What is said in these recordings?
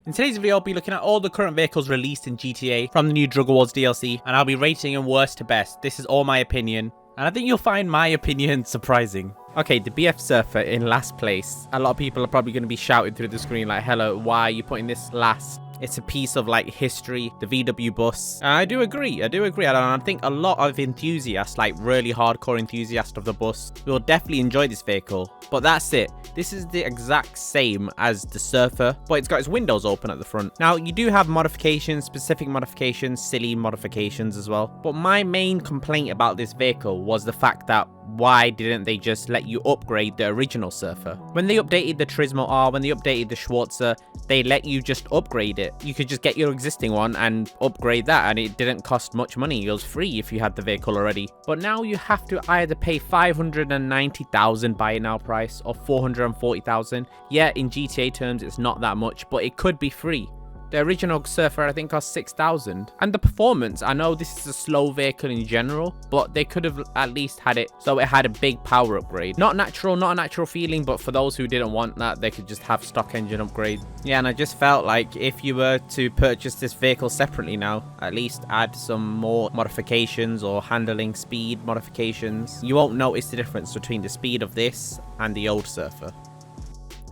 In today's video, I'll be looking at all the current vehicles released in GTA from the new Drug Awards DLC, and I'll be rating them worst to best. This is all my opinion, and I think you'll find my opinion surprising. Okay, the BF Surfer in last place. A lot of people are probably going to be shouting through the screen like, hello, why are you putting this last? It's a piece of like history, the VW bus. I do agree. And I think a lot of enthusiasts, like really hardcore enthusiasts of the bus, will definitely enjoy this vehicle. But that's it. This is the exact same as the Surfer, but it's got its windows open at the front. Now, you do have modifications, specific modifications, silly modifications as well. But my main complaint about this vehicle was the fact that why didn't they just let you upgrade the original Surfer? When they updated the Turismo R, when they updated the Schwarzer, they let you just upgrade it. You could just get your existing one and upgrade that, and it didn't cost much money. It was free if you had the vehicle already. But now you have to either pay 590,000 buy it now price or 440,000. Yeah, in GTA terms, it's not that much, but it could be free. The original Surfer, I think, cost 6,000. And the performance, I know this is a slow vehicle in general, but they could have at least had it so it had a big power upgrade. Not a natural feeling, but for those who didn't want that, they could just have stock engine upgrade. Yeah, and I just felt like if you were to purchase this vehicle separately now, at least add some more modifications or handling speed modifications, you won't notice the difference between the speed of this and the old Surfer.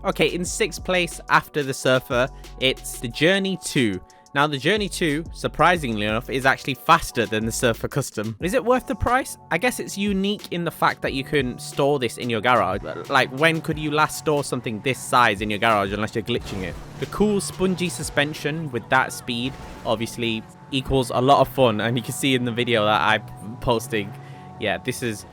Okay, in 6th place after the Surfer, it's the Journey 2. Now, the Journey 2, surprisingly enough, is actually faster than the Surfer Custom. Is it worth the price? I guess it's unique in the fact that you can store this in your garage. Like, when could you last store something this size in your garage unless you're glitching it? The cool spongy suspension with that speed obviously equals a lot of fun, and you can see in the video that I'm posting, yeah, this is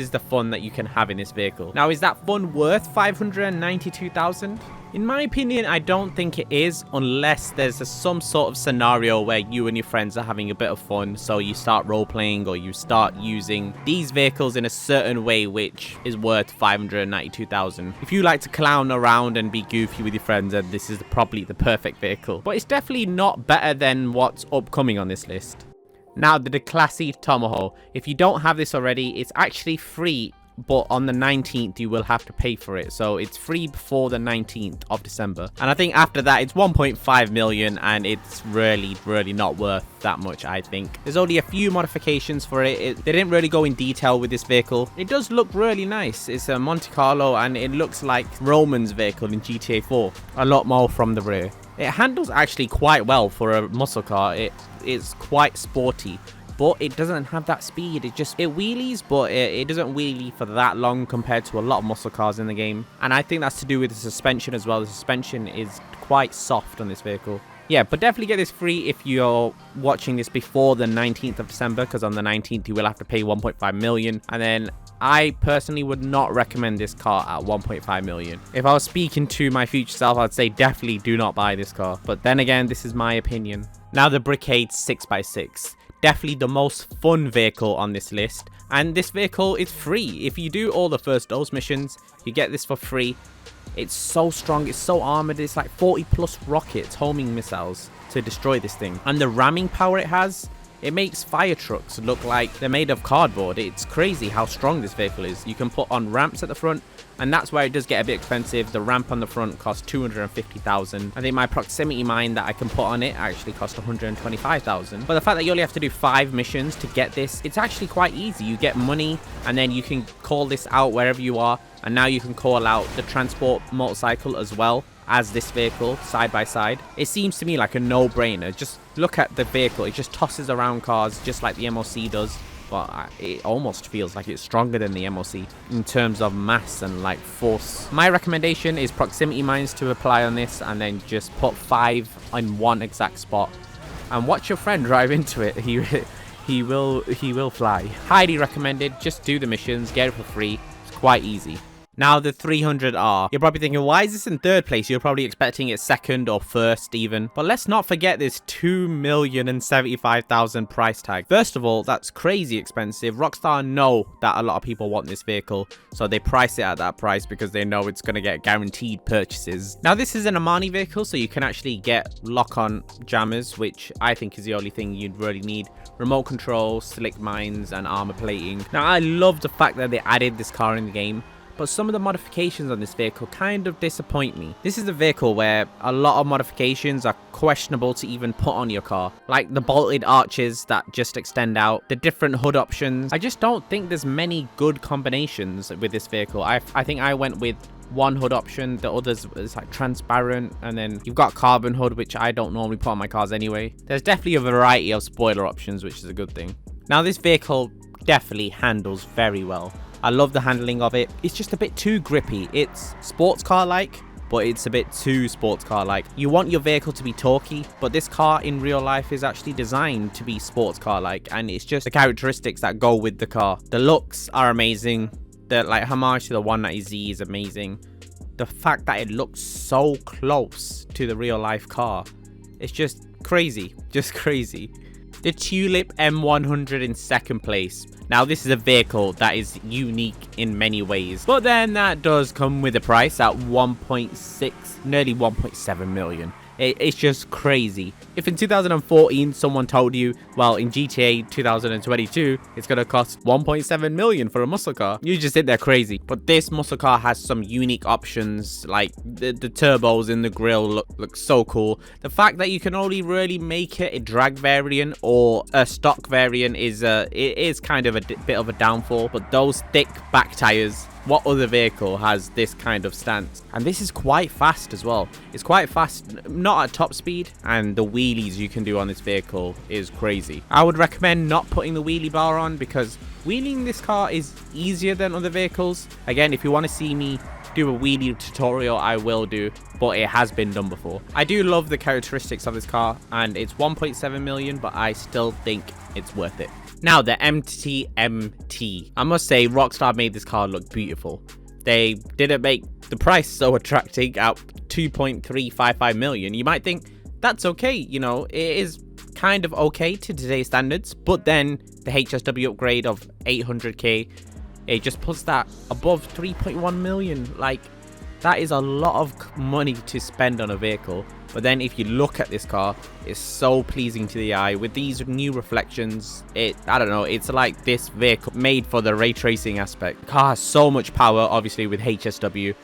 the fun that you can have in this vehicle. Now, is that fun worth 592,000? In my opinion, I don't think it is, unless there's some sort of scenario where you and your friends are having a bit of fun, so you start role-playing or you start using these vehicles in a certain way which is worth 592,000. If you like to clown around and be goofy with your friends, then this is probably the perfect vehicle. But it's definitely not better than what's upcoming on this list. Now, the classy Tomahawk. If you don't have this already, it's actually free, but on the 19th, you will have to pay for it. So it's free before the 19th of December. And I think after that, it's 1.5 million, and it's really not worth that much, I think. There's only a few modifications for it. They didn't really go in detail with this vehicle. It does look really nice. It's a Monte Carlo, and it looks like Roman's vehicle in GTA 4. A lot more from the rear. It handles actually quite well for a muscle car. It's quite sporty, but it doesn't have that speed. It wheelies, but it doesn't wheelie for that long compared to a lot of muscle cars in the game. And I think that's to do with the suspension as well. The suspension is quite soft on this vehicle. Yeah, but definitely get this free if you're watching this before the 19th of December, because on the 19th you will have to pay 1.5 million. And then I personally would not recommend this car at 1.5 million. If I was speaking to my future self, I'd say definitely do not buy this car. But then again, this is my opinion. Now, the Brickade 6x6. Definitely the most fun vehicle on this list. And this vehicle is free. If you do all the first dose missions, you get this for free. It's so strong, it's so armored, it's like 40 plus rockets, homing missiles to destroy this thing. And the ramming power it has, it makes fire trucks look like they're made of cardboard. It's crazy how strong this vehicle is. You can put on ramps at the front, and that's where it does get a bit expensive. The ramp on the front costs 250,000. I think my proximity mine that I can put on it actually costs 125,000. But the fact that you only have to do 5 missions to get this, it's actually quite easy. You get money, and then you can call this out wherever you are. And now you can call out the transport motorcycle as well as this vehicle side by side. It seems to me like a no-brainer. Just look at the vehicle. It just tosses around cars just like the MOC does. But it almost feels like it's stronger than the MOC in terms of mass and like force. My recommendation is proximity mines to apply on this, and then just put 5 in one exact spot and watch your friend drive into it. He will fly. Highly recommended. Just do the missions, get it for free. It's quite easy. Now, the 300R. You're probably thinking, why is this in 3rd place? You're probably expecting it 2nd or 1st even. But let's not forget this 2,075,000 price tag. First of all, that's crazy expensive. Rockstar know that a lot of people want this vehicle, so they price it at that price because they know it's going to get guaranteed purchases. Now, this is an Armani vehicle, so you can actually get lock-on jammers, which I think is the only thing you'd really need. Remote control, slick mines, and armor plating. Now, I love the fact that they added this car in the game. but some of the modifications on this vehicle kind of disappoint me. This is a vehicle where a lot of modifications are questionable to even put on your car, like the bolted arches that just extend out, the different hood options. I just don't think there's many good combinations with this vehicle. I think I went with one hood option, the others is like transparent, and then you've got carbon hood, which I don't normally put on my cars anyway. There's definitely a variety of spoiler options, which is a good thing. Now this vehicle definitely handles very well. I love the handling of it. It's just a bit too grippy. It's sports car like, but it's a bit too sports car like. You want your vehicle to be torquey, but this car in real life is actually designed to be sports car like, and it's just the characteristics that go with the car. The looks are amazing. The like homage to the 190Z is amazing. The fact that it looks so close to the real life car, it's just crazy, just crazy. The Tulip M100 in second place. Now this is a vehicle that is unique in many ways, but then that does come with a price at 1.6, nearly 1.7 million. It's just crazy. If in 2014 someone told you, well, in GTA 2022 it's gonna cost 1.7 million for a muscle car, you just think they're crazy. But this muscle car has some unique options, like the turbos in the grille look so cool. The fact that you can only really make it a drag variant or a stock variant is it is kind of a bit of a downfall. But those thick back tires, what other vehicle has this kind of stance? And this is quite fast as well. It's quite fast, not at top speed, and the wheelies you can do on this vehicle is crazy. I would recommend not putting the wheelie bar on, because wheeling this car is easier than other vehicles. Again, if you want to see me do a wheelie tutorial, I will do, but it has been done before. I do love the characteristics of this car, and it's 1.7 million, but I still think it's worth it. Now, the MTMT. I must say, Rockstar made this car look beautiful. They didn't make the price so attractive at 2.355 million. You might think, that's okay, you know, it is kind of okay to today's standards, but then the HSW upgrade of 800k, it just puts that above 3.1 million. Like, that is a lot of money to spend on a vehicle. But then if you look at this car, it's so pleasing to the eye with these new reflections. I don't know, it's like this vehicle made for the ray tracing aspect. The car has so much power, obviously, with HSW,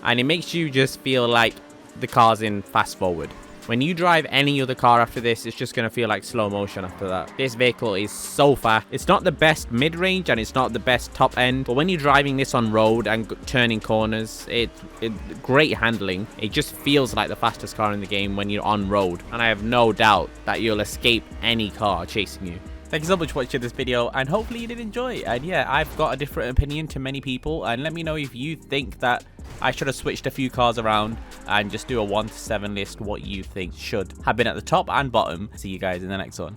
and it makes you just feel like the car's in fast forward. When you drive any other car after this, it's just going to feel like slow motion after that. This vehicle is so fast. It's not the best mid-range and it's not the best top end, but when you're driving this on road and turning corners, it's great handling. It just feels like the fastest car in the game when you're on road, and I have no doubt that you'll escape any car chasing you. Thank you so much for watching this video, and hopefully you did enjoy. And yeah, I've got a different opinion to many people, and let me know if you think that I should have switched a few cars around and just do a 1 to 7 list, what you think should have been at the top and bottom. See you guys in the next one.